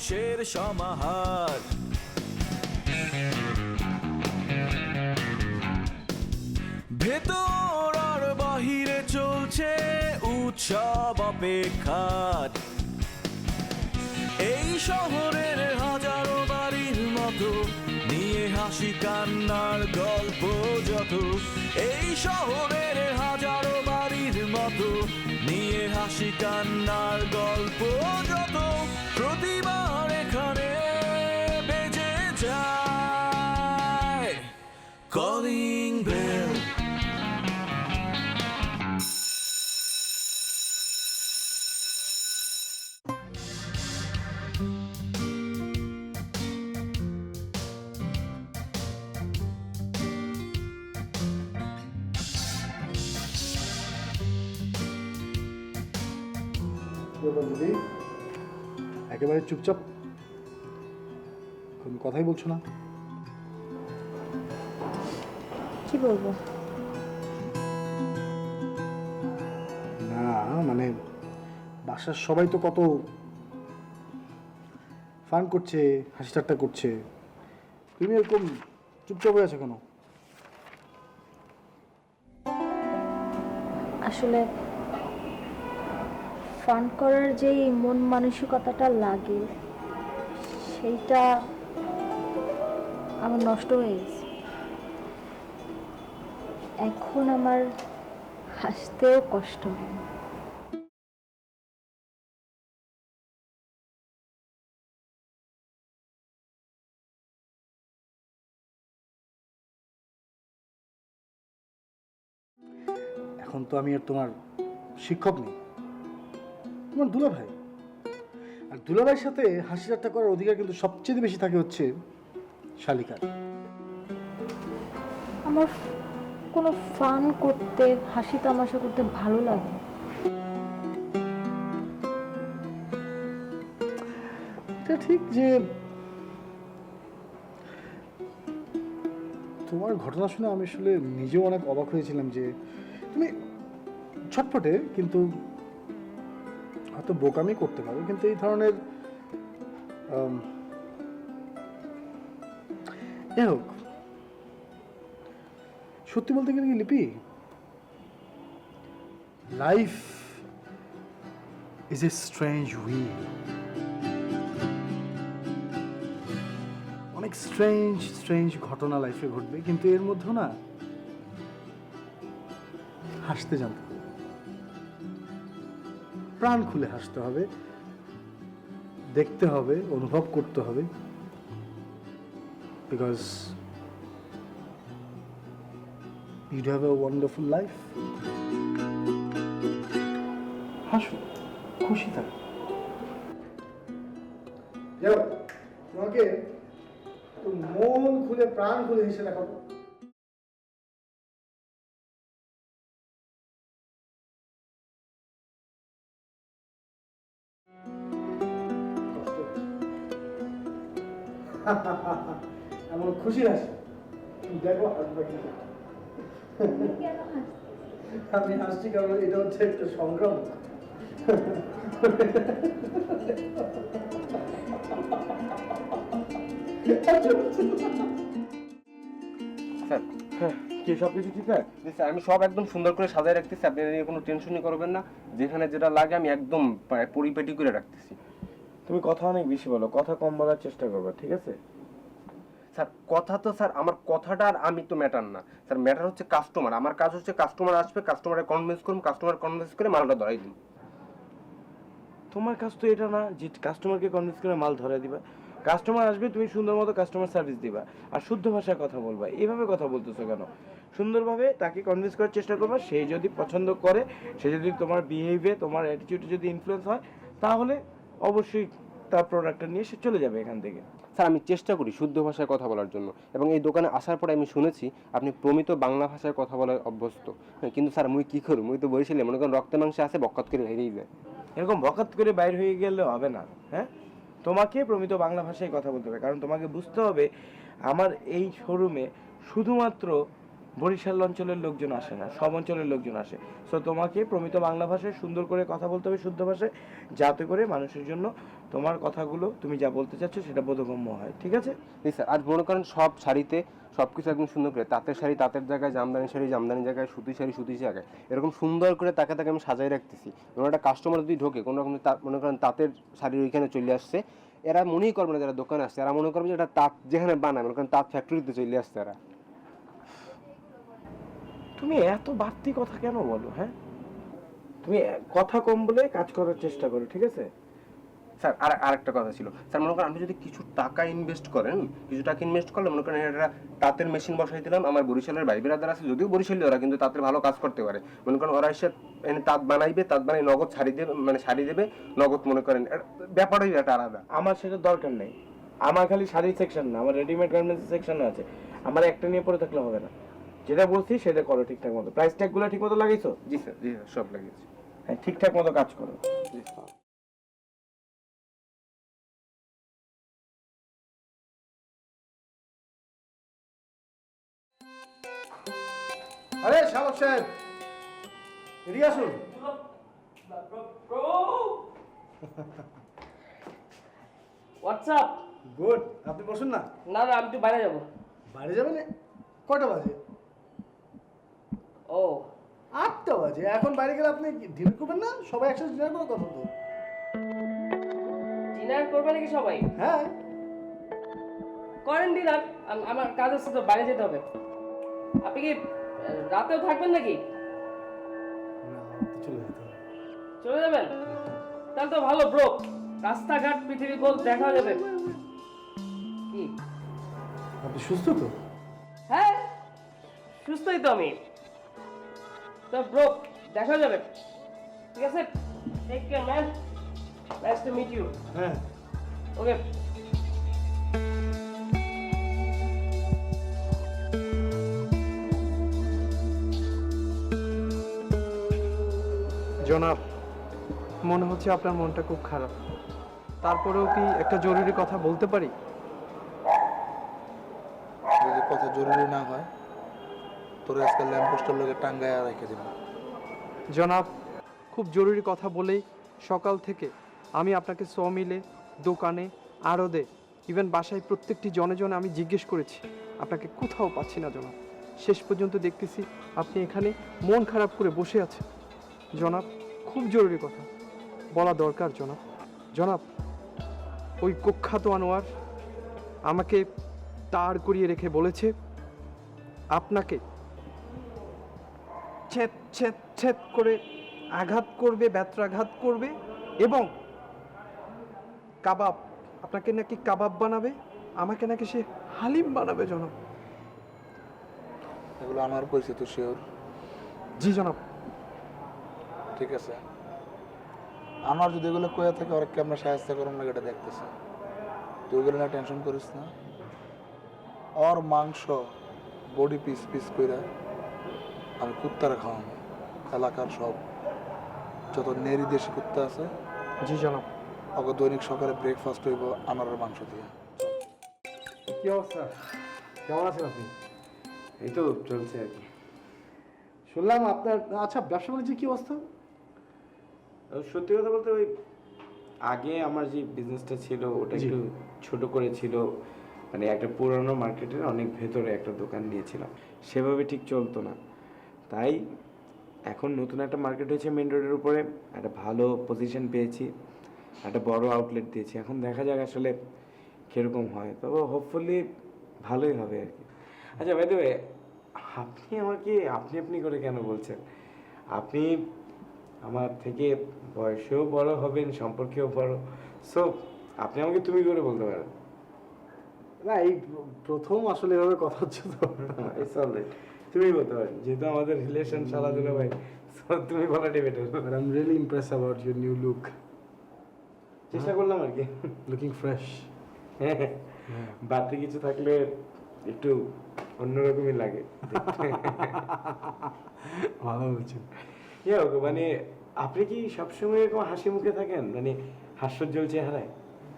মানুষের সমাহার। ভেতর আর বাহিরে চলছে উৎসব অপেক্ষার। এই শহরের হাজারো বাড়ির মতো নিয়ে হাসি কান্নার গল্প যত। এই শহরের হাজারো বাড়ির মতো নিয়ে হাসি কান্নার গল্প যত। প্রতিবার এখানে বেজে যায় কলিং বেল। দিদি একেবারে চুপচাপ, কোনো কথাই বলছো না। কি বলবো? না মানে বাসার সবাই তো কত ফান করছে, হাসি ঠাট্টা করছে, তুমি এরকম চুপচাপ হয়ে আছো কেন? আসলে ফান করার যেই মন মানসিকতাটা লাগে সেইটা আমার নষ্ট হয়ে গেছে। এখন আমার হাসতেও কষ্ট হয়। এখন তো আমি আর তোমার শিক্ষক নেই, তোমার দুলাভাই। আর দুলাভাইয়ের সাথে হাসি ঠাট্টা করার অধিকার কিন্তু সবচেয়ে বেশি থাকে হচ্ছে শালিকার। আমার কোনো ফান করতে, হাসি তামাশা করতে ভালো লাগে। এটা ঠিক যে তোমার ঘটনা শুনে আমি আসলে নিজেও অনেক অবাক হয়েছিলাম যে তুমি ছটফটে কিন্তু হয়তো বোকামি করতে পারো, কিন্তু এই ধরনের যাই হোক, সত্যি বলতে গেলে কি লিপি, life is a strange wheel. অনেক স্ট্রেঞ্জ স্ট্রেঞ্জ ঘটনা লাইফে ঘটবে, কিন্তু এর মধ্যে না হাসতে জানতে হবে, প্রাণ খুলে হাসতে হবে, দেখতে হবে, অনুভব করতে হবে, because you'd have a wonderful life. হাসো, খুশি থাকো। যাও, তোমাকে একটু মন খুলে প্রাণ খুলে হেসে দেখাবো। এমন খুশি হাসি দেখো, হাসবে কিন্তু। আমি হাসছি কারণ এটা হচ্ছে একটা সংগ্রাম। স্যার হ্যাঁ কি সব কিছু ঠিক আছে? স্যার আমি সব একদম সুন্দর করে সাজায় রাখতেছি, আপনি নিয়ে কোনো টেনশনই করবেন না। যেখানে যেটা লাগে আমি একদম পরিপাটি করে রাখতেছি। তুমি কথা অনেক বেশি বলো, কথা কম বলার চেষ্টা করবে, ঠিক আছে? স্যার কথা তো স্যার আমার কথাটা আর আমি তো ম্যাটার না স্যার, ম্যাটার হচ্ছে কাস্টমার। আমার কাজ হচ্ছে কাস্টমার আসবে, কাস্টমারে কনভিন্স করুন, কাস্টমার কনভিন্স করে মালটা ধরাই দিন। তোমার কাজ তো এটা না যে কাস্টমারকে কনভিন্স করে মাল ধরে দিবা। কাস্টমার আসবে, তুমি সুন্দর মতো কাস্টমার সার্ভিস দিবা আর শুদ্ধ ভাষায় কথা বলবা। এইভাবে কথা বলতেছো কেন? সুন্দরভাবে তাকে কনভিন্স করার চেষ্টা করবা। সে যদি পছন্দ করে, সে যদি তোমার বিহেভিয়ার, তোমার অ্যাটিটিউডে যদি ইনফ্লুয়েন্স হয়, তাহলে অবশ্যই তার প্রোডাক্টটা নিয়ে সে চলে যাবে এখান থেকে। স্যার আমি চেষ্টা করি শুদ্ধ ভাষায় কথা বলার জন্য, এবং এই দোকানে আসার পরে আমি শুনেছি আপনি প্রমিত বাংলা ভাষায় কথা বলার অভ্যস্ত। কিন্তু স্যার মুই কি করব, মুই তো বলছিলাম মনে করেন রক্তে মাংসে আছে, বকাত করে হেরেই যায়। এরকম বকাত করে বাইর হয়ে গেলে হবে না। হ্যাঁ, তোমাকে প্রমিত বাংলা ভাষায় কথা বলতে হবে, কারণ তোমাকে বুঝতে হবে আমার এই শোরুমে শুধুমাত্র বরিশাল অঞ্চলের লোকজন আসে না, সব অঞ্চলের লোকজন আসে। সো তোমাকে প্রমিত বাংলা ভাষায় সুন্দর করে কথা বলতে হবে, শুদ্ধ ভাষায়, যাতে করে মানুষের জন্য তোমার কথাগুলো তুমি যা বলতে চাচ্ছ সেটা বোধগম্য হয়, ঠিক আছে? জি স্যার। আর মনে করেন সব শাড়িতে সব কিছু একদম সুন্দর করে, তাঁতের শাড়ি তাঁতের জায়গায়, জামদানি শাড়ি জামদানি জায়গায়, সুতি শাড়ি সুতি জায়গায়, এরকম সুন্দর করে তাকে তাকে আমি সাজাই রাখতেছি। এবং একটা কাস্টমার যদি ঢোকে কোনো রকম, মনে করেন তাঁতের শাড়ির ওইখানে চলে আসছে, এরা মনেই করবে না যারা দোকানে আসছে, এরা মনে করবে যে এটা তাঁত যেখানে বানায়, মনে করেন তাঁত ফ্যাক্টরিতে চলে আসছে এরা। তুমি এত বাড়তি কথা কেন বলো? হ্যাঁ, তুমি কথা কম বলে কাজ করার চেষ্টা করো, ঠিক আছে? স্যার আরেকটা কথা ছিল স্যার, মনে করেন আপনি যদি কিছু টাকা ইনভেস্ট করেন, কিছু টাকা ইনভেস্ট করলে মনে করেন এটা তাঁতের মেশিন বসাই দিলাম, আমার বরিশালের ভাই বিরাদার আছে, যদিও বরিশালী ওরা, কিন্তু তাঁতের ভালো কাজ করতে পারে। মনে করেন ওরা এসে এনে তাঁত বানাইবে, তাঁত বানাই নগদ শাড়ি দেবে, মানে শাড়ি দেবে নগদ, মনে করেন ব্যাপারই একটা আলাদা। আমার সেটা দরকার নেই। আমার খালি শাড়ির সেকশন না, আমার রেডিমেড গার্মেন্টস সেকশনও আছে। আমার একটা নিয়ে পড়ে থাকলে হবে না। যেটা বলছি সেটা করো ঠিকঠাক মতো। প্রাইস ট্যাগগুলো ঠিক মতো লাগাইছো? জি স্যার, জি স্যার, সব লাগিয়েছি। হ্যাঁ, ঠিকঠাক মতো কাজ করো। জি স্যার। আরে শালক সাহেব, এদিকে আসুন। হোয়াটসঅ্যাপ? গুড, আপনি বসুন না। না না, আমি একটু বাইরে যাবো। বাইরে যাবেন? কয়টা বাজে? ও 8টা বাজে। এখন বাইরে গেলে আপনি ডিনার করবেন না? সবাই একসাথে ডিনার করার কথা তো। ডিনার করবে নাকি সবাই? হ্যাঁ। করেন ডিনার, আমার কাজ আছে তো, বাইরে যেতে হবে। আপনি কি রাতেও থাকবেন নাকি? না, চলে যেতে হবে। চলে যাবেন? তাহলে তো ভালো ব্রো, রাস্তাঘাট পৃথিবী গোল দেখা যাবে। কি? আপনি সুস্থ তো? হ্যাঁ, সুস্থই তো আমি। তো ব্রো, দেখা যাবে, ঠিক আছে? Take care man, nice to meet you. হ্যাঁ। ওকে। জনাব, মনে হচ্ছে আপনার মনটা খুব খারাপ। তারপরেও কি একটা জরুরি কথা বলতে পারি? যদি কথা জরুরি না হয় তোর আজকাল ল্যাম্পপোস্টের লোকে টাঙ্গায় রেখে দিব। জনাব, খুব জরুরি কথা বলেই সকাল থেকে আমি আপনাকে মিলে, দোকানে, আড়তে, ইভেন বাসায় প্রত্যেকটি জনে জনে আমি জিজ্ঞেস করেছি, আপনাকে কোথাও পাচ্ছি না জনাব। শেষ পর্যন্ত দেখতেছি আপনি এখানে মন খারাপ করে বসে আছেন। জনাব, খুব জরুরি কথা বলা দরকার জনাব। জনাব, ওই কুখ্যাত আনোয়ার আমাকে দাঁড় করিয়ে রেখে বলেছে আপনাকে ছেদ ছেদ ছেদ করে আঘাত করবে, ব্যত্রাঘাত করবে, এবং কাবাব, আপনাকে নাকি কাবাব বানাবে, আমাকে নাকি সে হালিম বানাবে জনাব। এগুলো আমার পরিচিত, শিওর? জি জনাব। ঠিক আছে, আমার যদি এগুলো কয়ে থাকে ওরা কেমন সাহায্য করুন না এটা দেখতেছে। তুই ওগুলো না টেনশন করিস না। ওর মাংস বডি পিস পিস করে আমি কুত্তারে খাওয়াবো। এলাকার সব যত নেরি দেশি কুত্তা আছে, জি জনাব। ওকে দৈনিক সকালে ব্রেকফাস্ট হইব আনারের মাংস দিয়ে। কি অবস্থা? কেমন আছেন আপনি? এই তো চলছে আর কি। শুনলাম আপনার, আচ্ছা, ব্যবসা বাণিজ্যের কি অবস্থা? সত্যি কথা বলতে ওই আগে আমার যে বিজনেসটা ছিল ওটা একটু ছোট করে ছিল, মানে একটা পুরনো মার্কেটের অনেক ভেতরে একটা দোকান দিয়েছিলাম, সেভাবে ঠিক চলতো না। তাই এখন নতুন একটা মার্কেট হয়েছে মেন রোডের উপরে, একটা ভালো পজিশন পেয়েছি, একটা বড় আউটলেট দিয়েছি। এখন দেখা যাক আসলে কীরকম হয়, তবে হোপফুলি ভালোই হবে আর কি। আচ্ছা ভাই দেবে, আপনি আমাকে আপনি আপনি করে কেন বলছেন? আপনি আমার থেকে বয়সেও বড় হবেন, সম্পর্কেও বড়, সো আপনি আমাকে তুমি করে বলতে পারেন। না, এই প্রথম আসলে এভাবে কথা হচ্ছে তো। ইটস অলরাইট, তুমি বলতে পারেন, যেহেতু আমাদের রিলেশন সালাদুল্লাহ ভাই, সো তুমি বলাটাই better. But I'm really impressed about your new look. চেষ্টা করলাম আর কি। Looking fresh. হ্যাঁ, বাড়তি কিছু থাকলে একটু অন্যরকমই লাগে। ভালো বলছেন। মানে আপনি কি সবসময় এরকম হাসি মুখে থাকেন, মানে হাস্যোজ্জ্বল চেহারায়?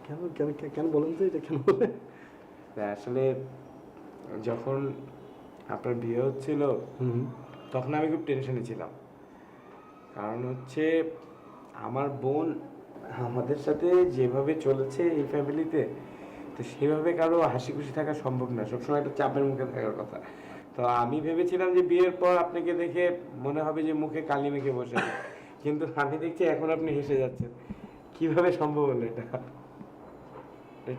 কেন কেন কেন বলেন তো, এটা কেন বলে? আসলে যখন আপনার বিয়ে হচ্ছিল তখন আমি খুব টেনশনে ছিলাম। কারণ হচ্ছে আমার বোন আমাদের সাথে যেভাবে চলেছে এই ফ্যামিলিতে, তো সেভাবে কারো হাসি খুশি থাকা সম্ভব না, সবসময় একটা চাপের মুখে থাকার কথা। তো আমি ভেবেছিলাম যে বিয়ের পর আপনাকে দেখে মনে হবে যে মুখে কালি মেখে বসে আছেন। কিন্তু আমি দেখছি এখন আপনি হেসে যাচ্ছেন। কিভাবে সম্ভব হলো এটা?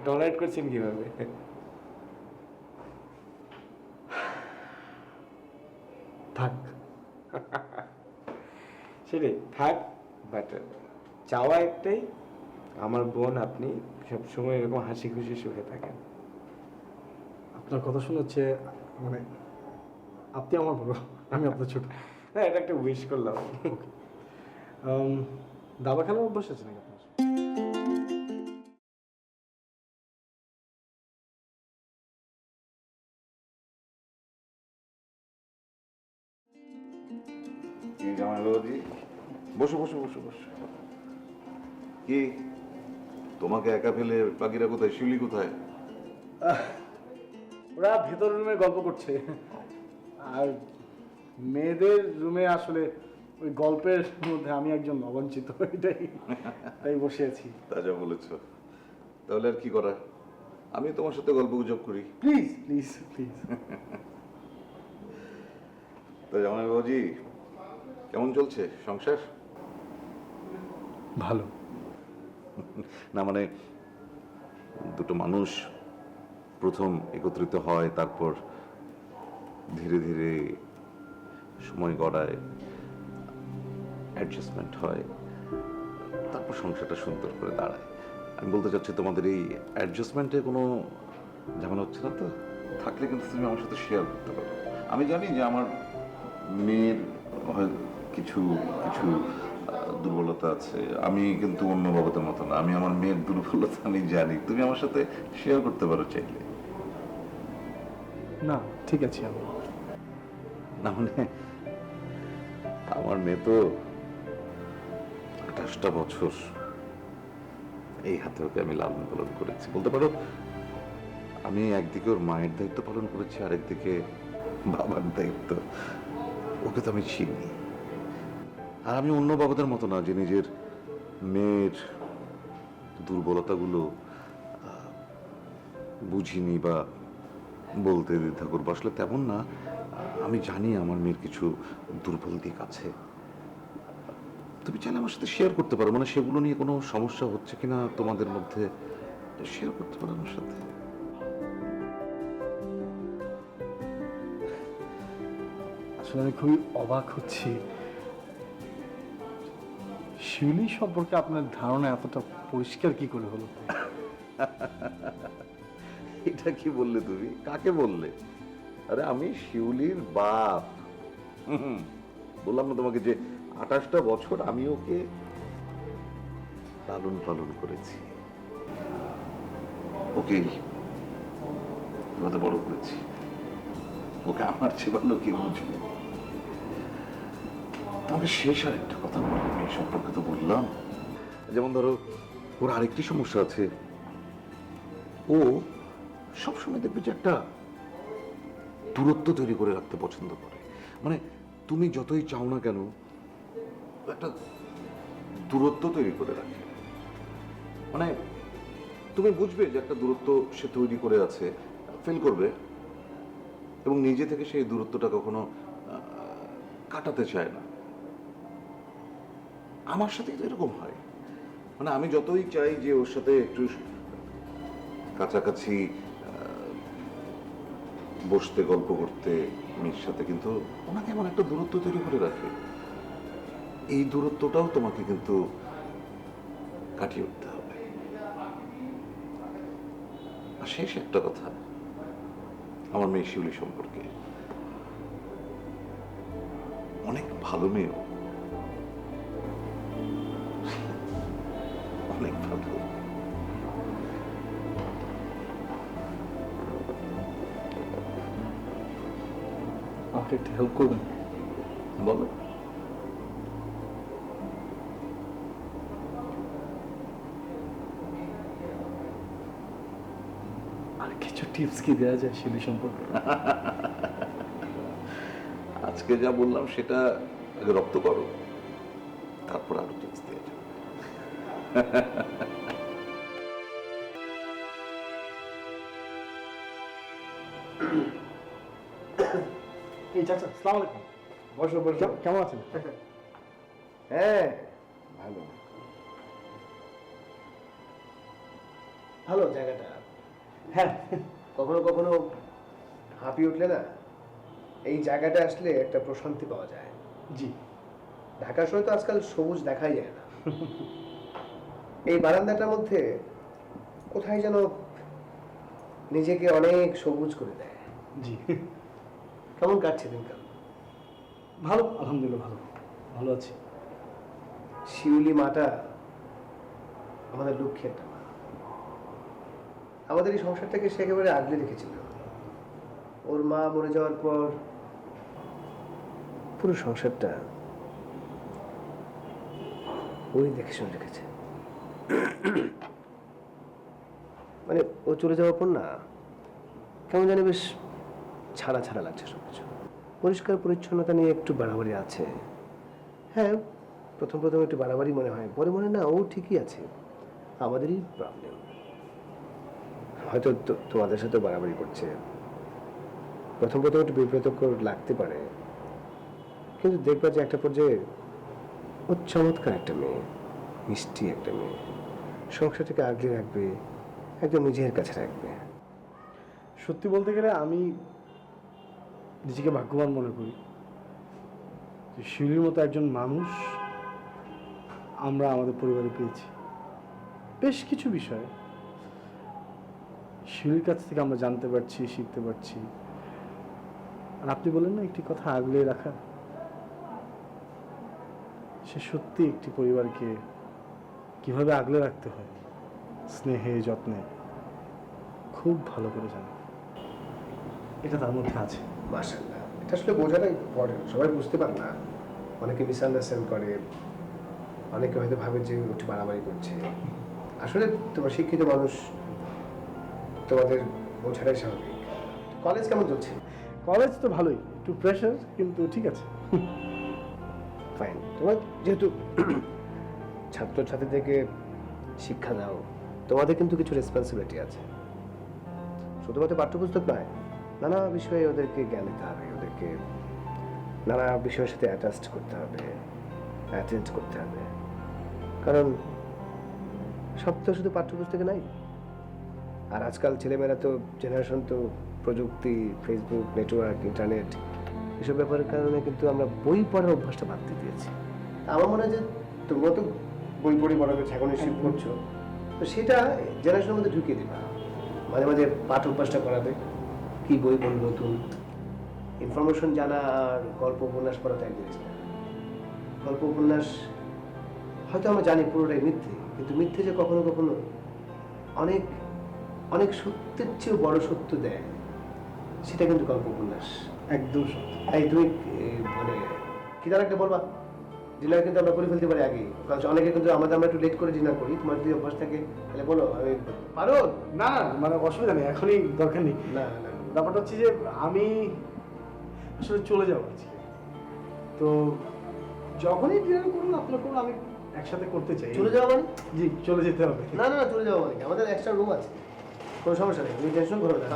টলারেট করছেন কিভাবে? থাক। সেটাই থাক, বাট চাওয়া একটাই, আমার বোন আপনি সবসময় এরকম হাসি খুশি সুখে থাকেন। আপনার কথা শুনে হচ্ছে মানে আপনি আমার বড়, আমি আপনার ছোট। না, এটা একটা উইশ করলাম। দাবা খেলার অভ্যাস আছে নাকি আপনার? জামাই বাবাজি, বসো বসো বসো বসো। কি তোমাকে একা ফেলে বাকিরা কোথায়? শিউলি কোথায়? ওরা ভেতর রুমে গল্প করছে, আর মেয়েদের রুমে আসলে ওই গল্পের মধ্যে আমি একজন অবাঞ্ছিত, তাই বসে আছি। তা যা বলেছ, তাহলে আর কি করা, আমি তোমার সাথে গল্প গুজব করি। Please please please. তা জামাই বাবাজি, কেমন চলছে সংসার? ভালো। না মানে দুটো মানুষ প্রথম একত্রিত হয়, তারপর ধীরে ধীরে সময় গড়ায়, অ্যাডজাস্টমেন্ট হয়, তারপর সংসারটা সুন্দর করে দাঁড়ায়। আমি বলতে চাচ্ছি তোমাদের এই অ্যাডজাস্টমেন্টে কোনো ঝামেলা হচ্ছে না তো? থাকলে কিন্তু তুমি আমার সাথে শেয়ার করতে পারো। আমি জানি যে আমার মেয়ের কিছু কিছু দুর্বলতা আছে, আমি কিন্তু অন্য বাবাদের মতো না, আমি আমার মেয়ের দুর্বলতা আমি জানি, তুমি আমার সাথে শেয়ার করতে পারো চাইলে। না ঠিক আছে। আমি না মানে আমার মেয়ে তো 28টা বছর এই হাতে ওকে আমি লালন পালন করেছি, বলতে পারো আমি একদিকে ওর মায়ের দায়িত্ব পালন করেছি, আরেকদিকে বাবার দায়িত্ব। ওকে তো আমি চিনি, আর আমি অন্য বাবাদের মতো না যে নিজের মেয়ের দুর্বলতাগুলো বুঝিনি বা বলতে দ্বিধা করবো, আসলে তেমন না। আমি জানি আমার মেয়ের কিছু দুর্বল দিক আছে, তুমি চাইলে আমার সাথে শেয়ার করতে পারো, মানে সেগুলো নিয়ে কোনো সমস্যা হচ্ছে কিনা তোমাদের মধ্যে শেয়ার করতে পারো আমার সাথে। আসলে আমি খুবই অবাক হচ্ছি, শিউলি সম্পর্কে আপনার ধারণা এতটা পরিষ্কার কি করে হলো? এটা কি বললে তুমি? কাকে বললে? আরে আমি শিউলির বাপ। বললাম না তোমাকে যে 28টা বছর আমি ওকে লালন পালন করেছি, ওকে বড় করেছি, ওকে আমার চেয়ে ভালো কি বুঝবে। তোমাকে শেষ আর একটা কথা বলবো, এই সম্পর্কে তো বললাম। যেমন ধরো ওর আরেকটি সমস্যা আছে, ও সবসময় দেখবে যে একটা দূরত্ব তৈরি করে রাখতে পছন্দ করে, মানে তুমি যতই চাও না কেন একটা দূরত্ব তৈরি করে রাখে, মানে তুমি বুঝবে যে একটা দূরত্ব সে তৈরি করে আছে, ফিল করবে, এবং নিজে থেকে সেই দূরত্বটা কখনো কাটাতে চায় না। আমার সাথে তো এরকম হয়, মানে আমি যতই চাই যে ওর সাথে একটু কাছাকাছি বসতে গল্প করতে মেয়ের সাথে, কিন্তু ওনাকে এমন একটা দূরত্ব তৈরি করে রাখে। এই দূরত্বটাও তোমাকে কিন্তু কাটিয়ে উঠতে হবে। আর শেষ একটা কথা আমার মেয়ে শিউলি সম্পর্কে, অনেক ভালো মেয়ে, অনেক ভালো। আমাকে একটু হেল্প করবেন? বলো। আর কিছু টিপস কি দেওয়া যায় শিউলি সম্পর্কে? আজকে যা বললাম সেটা আগে রপ্ত করো, তারপর আরো টিপস দিয়ে যাবে। এই চাচা, আসসালামু আলাইকুম। বসো বসো। কেমন আছেন? হ্যাঁ ভালো ভালো জায়গাটা। হ্যাঁ, কখনো কখনো হাঁপিয়ে উঠলে না এই জায়গাটা আসলে একটা প্রশান্তি পাওয়া যায়। জি। ঢাকার শহরে তো আজকাল সবুজ দেখাই যায় না। এই বারান্দাটার মধ্যে কোথায় যেন নিজেকে অনেক সবুজ করে দেয়। জি। কেমন কাটছে দিনকাল? ভালো, আলহামদুলিল্লাহ ভালো। ভালো আছি। শিউলি মাটা আমাদের লক্ষ্যের একটা মা। আমাদের এই সংসারটাকে সে একেবারে আগলে রেখেছিল। ওর মা মরে যাওয়ার পর পুরো সংসারটা ওই দেখে শুনে রেখেছে। মানে ও চলে যাওয়ার পর না কেমন জানি বেশ ছাড়া ছাড়া লাগছে সবকিছু। পরিষ্কার পরিচ্ছন্নতা নিয়ে একটু বাড়াবাড়ি আছে। হ্যাঁ, প্রথম প্রথম একটু বাড়াবাড়ি মনে হয়, পরে মনে না ও ঠিকই আছে, আমাদেরই প্রবলেম। হয়তো তোমাদের সাথে বাড়াবাড়ি করছে, প্রথম প্রথম একটু বিব্রতকর লাগতে পারে, কিন্তু দেখবা যে একটা পর্যায়ে ও চমৎকার একটা মেয়ে, মিষ্টি একটা মেয়ে, সংসারটাকে আগলে রাখবে, একদম নিজের কাছে রাখবে। সত্যি বলতে গেলে আমি নিজেকে ভাগ্যবান মনে করি যে শিউলির মতো একজন মানুষ আমরা আমাদের পরিবারে পেয়েছি। বেশ কিছু বিষয় শিউলির কাছ থেকে আমরা জানতে পারছি, শিখতে পারছি। আর আপনি বলেন না একটি কথা আগলে রাখা, সে সত্যি একটি পরিবারকে কিভাবে আগলে রাখতে হয় স্নেহে যত্নে খুব ভালো করে জানে। এটা তার মধ্যে আছে। মাশাআল্লাহ, এটা আসলে বোঝাটা ইম্পর্টেন্ট। সবাই বুঝতে পারে না, অনেকে মিসআন্ডারস্ট্যান্ড করে, অনেকে হয়তো ভাবে যে একটু বাড়াবাড়ি করছে। আসলে তোমার শিক্ষিত মানুষ, তোমাদের বোঝাটাই স্বাভাবিক। কলেজ কেমন চলছে? কলেজ তো ভালোই, একটু প্রেশার, কিন্তু ঠিক আছে। ফাইন। তোমার যেহেতু ছাত্রছাত্রীদেরকে শিক্ষা দাও, তোমাদের কিন্তু কিছু রেসপন্সিবিলিটি আছে। শুধুমাত্র পাঠ্যপুস্তক নয়, নানা বিষয়ে ওদেরকে জ্ঞান দিতে হবে, ওদেরকে নানা বিষয়ের সাথে অ্যাটাচড করতে হবে, অ্যাটেন্ড করতে হবে। কারণ সব তো শুধু পাঠ্যপুস্তকে নাই। আর আজকাল ছেলেমেয়েরা তো জেনারেশন তো প্রযুক্তি, ফেসবুক, নেটওয়ার্ক, ইন্টারনেট, এসব ব্যাপারের কারণে কিন্তু আমরা বই পড়ার অভ্যাসটা বাদ দিয়ে দিয়েছি। আমার মনে হয় যে তোমরা তো বই পড়ে বড় হয়েছে, এখন শিফট করছো, তো সেটা জেনারেশনের মধ্যে ঢুকিয়ে দিবা। মাঝে মাঝে পাঠ অভ্যাসটা করাবে, কি বই পড়ো নতুন, ইনফরমেশন জানা আর গল্প উপন্যাস পড়া তো এক জিনিস না। গল্প উপন্যাস হয়তো আমরা জানি পুরোটাই মিথ্যে, কিন্তু মিথ্যে যে কখনো কখনো অনেক অনেক সত্যের চেয়েও বড় সত্য দেয়, সেটা কিন্তু গল্প উপন্যাস। একদম সত্যি। এই তুমি মানে কি তার একটা বলবা? ডিনার কিন্তু আমরা করে ফেলতে পারি আগে, কারণ অনেকে কিন্তু আমরা একটু লেট করে ডিনার করি। তোমার যদি অভ্যাস থাকে তাহলে বলো, আমি পারো। না মানে অসুবিধা নেই, এখনই দরকার নেই। না না, ব্যাপারটা হচ্ছে যে আমি আসলে চলে যাবো আজকে, তো যখনই ডিনার করুন আপনার করুন, আমি একসাথে করতে চাই। চলে যাওয়া মানে? জি, চলে যেতে হবে। না না না, চলে যাওয়া মানে কি? আমাদের এক্সট্রা রুম আছে, কোনো সমস্যা নেই, তুমি টেনশন করো না।